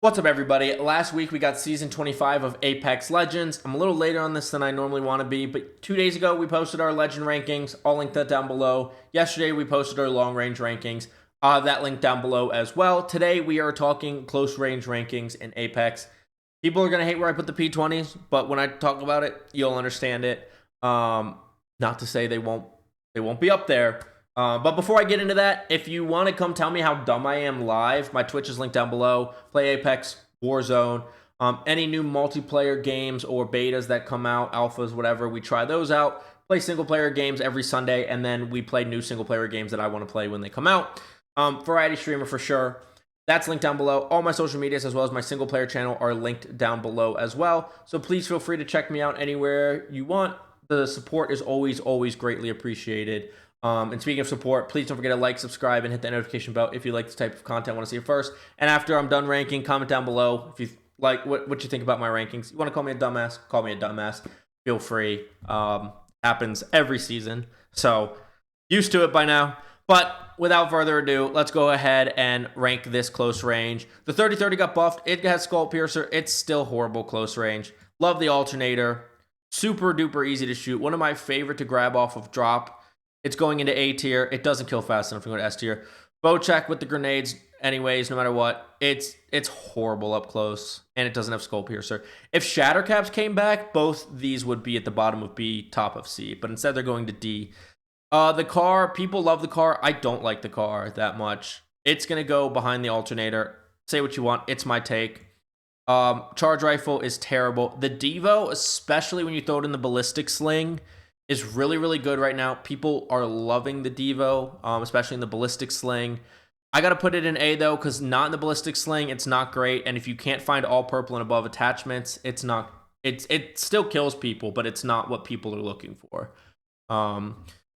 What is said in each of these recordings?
What's up, everybody? Last week we got season 25 of Apex Legends. I'm a little later on this than I normally want to be, but 2 days ago we posted our legend rankings. I'll link that down below. Yesterday we posted our long range rankings. That link down below as well. Today we are talking close range rankings in Apex. People are going to hate where I put the P20s, but when I talk about it, you'll understand it. Not to say they won't be up there. But before I get into that, if you want to come tell me how dumb I am live, my Twitch is linked down below. Play Apex, Warzone, any new multiplayer games or betas that come out, alphas, whatever, we try those out. Play single player games every Sunday, and then we play new single player games that I want to play when they come out. Variety streamer for sure. That's linked down below. All my social medias as well as my single player channel are linked down below as well. So please feel free to check me out anywhere you want. The support is always greatly appreciated. And speaking of support, please don't forget to like, subscribe, and hit the notification bell if you like this type of content, want to see it first. And after I'm done ranking, comment down below if you like what you think about my rankings. You want to call me a dumbass? Call me a dumbass. Feel free. Happens every season, so used to it by now. But without further ado, let's go ahead and rank this close range. The 30-30 got buffed. It has Skull Piercer. It's still horrible close range. Love the alternator. Super duper easy to shoot. One of my favorite to grab off of drop. It's going into A tier. It doesn't kill fast enough to go to S tier. Bow check with the grenades anyways, no matter what. It's horrible up close, and it doesn't have Skull Piercer. If Shatter Caps came back, both these would be at the bottom of B, top of C, but instead they're going to D. The car, people love the car. I don't like the car that much. It's going to go behind the alternator. Say what you want. It's my take. Charge rifle is terrible. The Devo, especially when you throw it in the ballistic sling, is really good right now. People are loving the Devo, especially in the ballistic sling. I gotta put it in A though, because not in the ballistic sling, it's not great. And if you can't find all purple and above attachments, it still kills people, but it's not what people are looking for. Then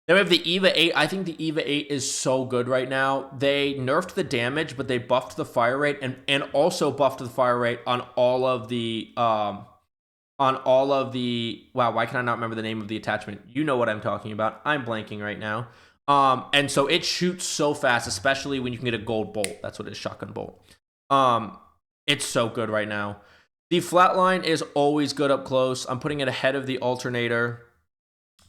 we have the EVA 8. I think the EVA 8 is so good right now. They nerfed the damage, but they buffed the fire rate and also buffed the fire rate on all of the wow, why can I not remember the name of the attachment? You know what I'm talking about. I'm blanking right now. And so it shoots so fast, especially when you can get a gold bolt. That's what it is, shotgun bolt. It's so good right now. The flatline is always good up close. I'm putting it ahead of the alternator.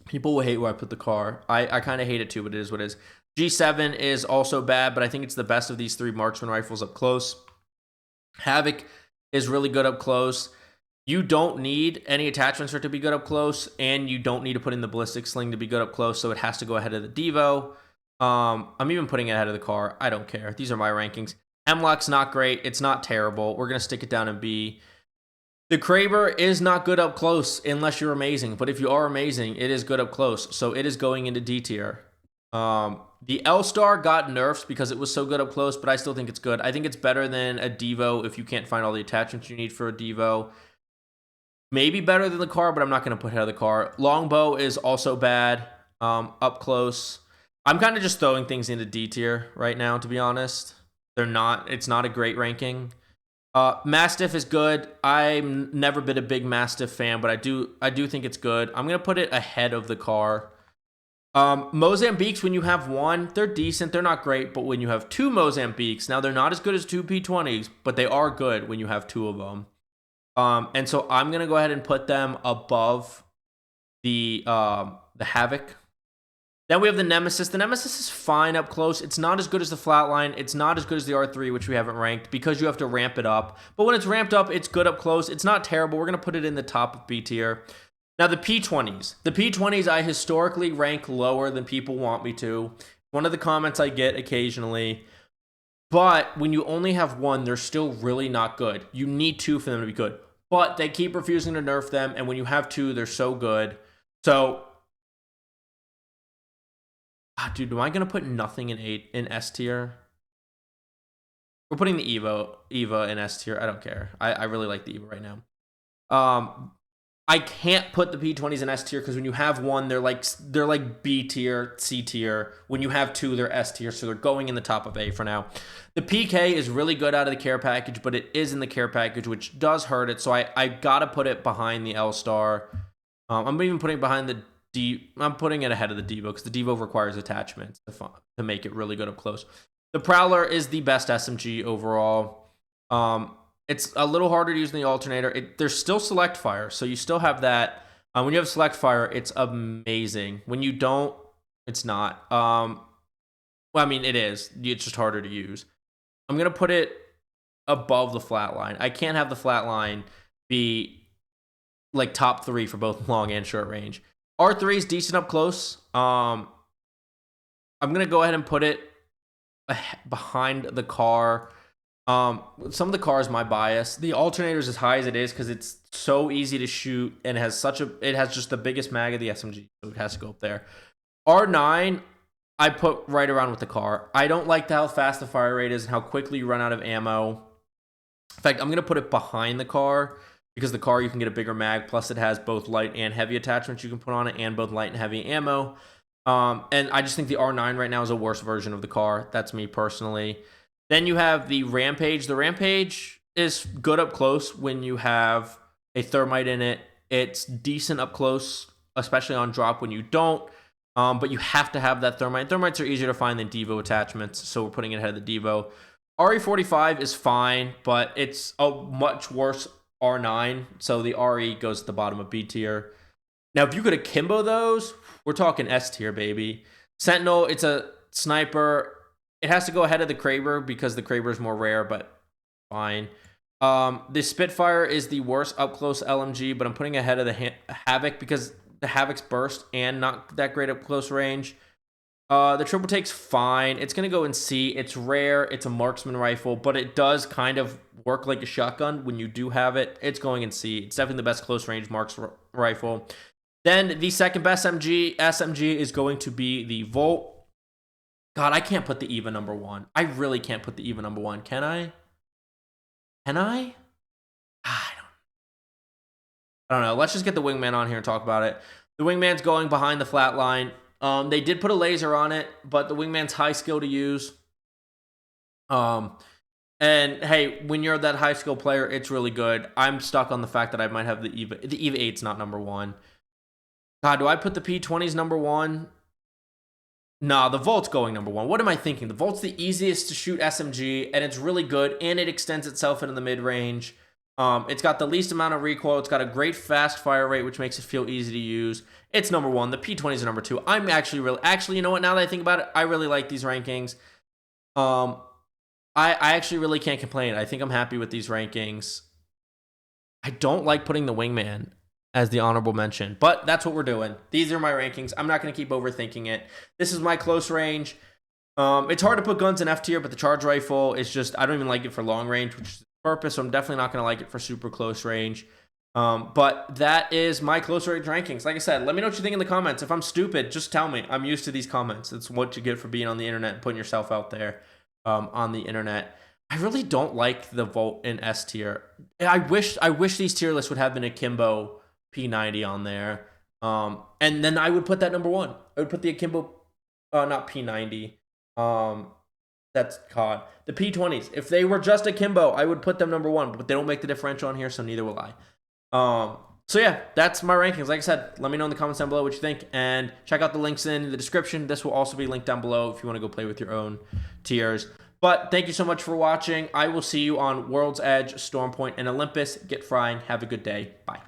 People will hate where I put the car. I kind of hate it too, but it is what it is. G7 is also bad, but I think it's the best of these three marksman rifles up close. Havoc is really good up close. You don't need any attachments for it to be good up close, and you don't need to put in the ballistic sling to be good up close, so it has to go ahead of the Devo. I'm even putting it ahead of the car. I don't care. These are my rankings. Hemlock's not great. It's not terrible. We're going to stick it down in B. The Kraber is not good up close unless you're amazing, but if you are amazing, it is good up close, so it is going into D tier. The L-Star got nerfs because it was so good up close, but I still think it's good. I think it's better than a Devo if you can't find all the attachments you need for a Devo. Maybe better than the car, but I'm not going to put ahead of the car. Longbow is also bad up close. I'm kind of just throwing things into D tier right now, to be honest. It's not a great ranking. Mastiff is good. I've never been a big Mastiff fan, but I do think it's good. I'm going to put it ahead of the car. Mozambiques, when you have one, they're decent. They're not great, but when you have two Mozambiques, now they're not as good as two P20s, but they are good when you have two of them. And so I'm going to go ahead and put them above the Havoc. Then we have the Nemesis. The Nemesis is fine up close. It's not as good as the Flatline. It's not as good as the R3, which we haven't ranked because you have to ramp it up. But when it's ramped up, it's good up close. It's not terrible. We're going to put it in the top of B tier. Now, the P20s. The P20s I historically rank lower than people want me to. One of the comments I get occasionally. But when you only have one, they're still really not good. You need two for them to be good. But they keep refusing to nerf them, and when you have two, they're so good. So, dude, am I going to put nothing in S tier? We're putting the Eva in S tier. I don't care. I really like the Eva right now. I can't put the P20s in S tier because when you have one, they're like B tier, C tier. When you have two, they're S tier, so they're going in the top of A for now. The PK is really good out of the care package, but it is in the care package, which does hurt it, so I gotta put it behind the L-Star. I'm even putting it behind the D. I'm putting it ahead of the Devo because the Devo requires attachments to make it really good up close. The Prowler is the best SMG overall. It's a little harder to use than the alternator. There's still select fire, so you still have that. When you have select fire, it's amazing. When you don't, it's not. Well, I mean, it is. It's just harder to use. I'm going to put it above the flatline. I can't have the flatline be like top 3 for both long and short range. R3 is decent up close. I'm going to go ahead and put it behind the car. Some of the car is my bias. The alternator is as high as it is because it's so easy to shoot and it has just the biggest mag of the SMG, so it has to go up there. R9, I put right around with the car. I don't like how fast the fire rate is and how quickly you run out of ammo. In fact, I'm going to put it behind the car because the car you can get a bigger mag, plus it has both light and heavy attachments you can put on it and both light and heavy ammo. And I just think the R9 right now is a worse version of the car. That's me personally. Then you have the Rampage. The Rampage is good up close when you have a thermite in it. It's decent up close, especially on drop when you don't. But you have to have that thermite. Thermites are easier to find than Devo attachments, so we're putting it ahead of the Devo. RE45 is fine, but it's a much worse R9, so the RE goes to the bottom of B tier. Now, if you could akimbo those, we're talking S tier, baby. Sentinel, it's a sniper. It has to go ahead of the Kraber because the Kraber is more rare, but fine. The Spitfire is the worst up-close LMG, but I'm putting it ahead of the Havoc because the Havoc's burst and not that great up-close range. The Triple Take's fine. It's going to go in C. It's rare. It's a marksman rifle, but it does kind of work like a shotgun when you do have it. It's going in C. It's definitely the best close-range marks rifle. Then the second best SMG is going to be the Volt. God, I can't put the EVA number 1. I really can't put the EVA number 1. Can I? Can I? I don't know. Let's just get the Wingman on here and talk about it. The Wingman's going behind the flat line. They did put a laser on it, but the Wingman's high skill to use. And hey, when you're that high skill player, it's really good. I'm stuck on the fact that I might have the EVA. The EVA 8's not number 1. God, do I put the P20's number 1? Nah, the Volt's going number 1. What am I thinking? The Volt's the easiest to shoot SMG, and it's really good, and it extends itself into the mid-range. It's got the least amount of recoil. It's got a great fast fire rate, which makes it feel easy to use. It's number 1. The P20 is number 2. I'm actually, you know what? Now that I think about it, I really like these rankings. I actually really can't complain. I think I'm happy with these rankings. I don't like putting the Wingman as the honorable mention, but that's what we're doing. These are my rankings. I'm not going to keep overthinking it. This is my close range. It's hard to put guns in F tier, but the charge rifle is just, I don't even like it for long range, which is the purpose, so I'm definitely not going to like it for super close range. But that is my close range rankings. Like I said, let me know what you think in the comments. If I'm stupid, just tell me. I'm used to these comments. It's what you get for being on the internet and putting yourself out there on the internet. I really don't like the Volt in S tier. I wish these tier lists would have been akimbo P90 on there. And then I would put that number 1. I would put the akimbo, not P90. That's COD. The P20s. If they were just akimbo, I would put them number 1, but they don't make the differential on here, so neither will I. So yeah, that's my rankings. Like I said, let me know in the comments down below what you think, and check out the links in the description. This will also be linked down below if you want to go play with your own tiers. But thank you so much for watching. I will see you on World's Edge, Stormpoint, and Olympus. Get frying. Have a good day. Bye.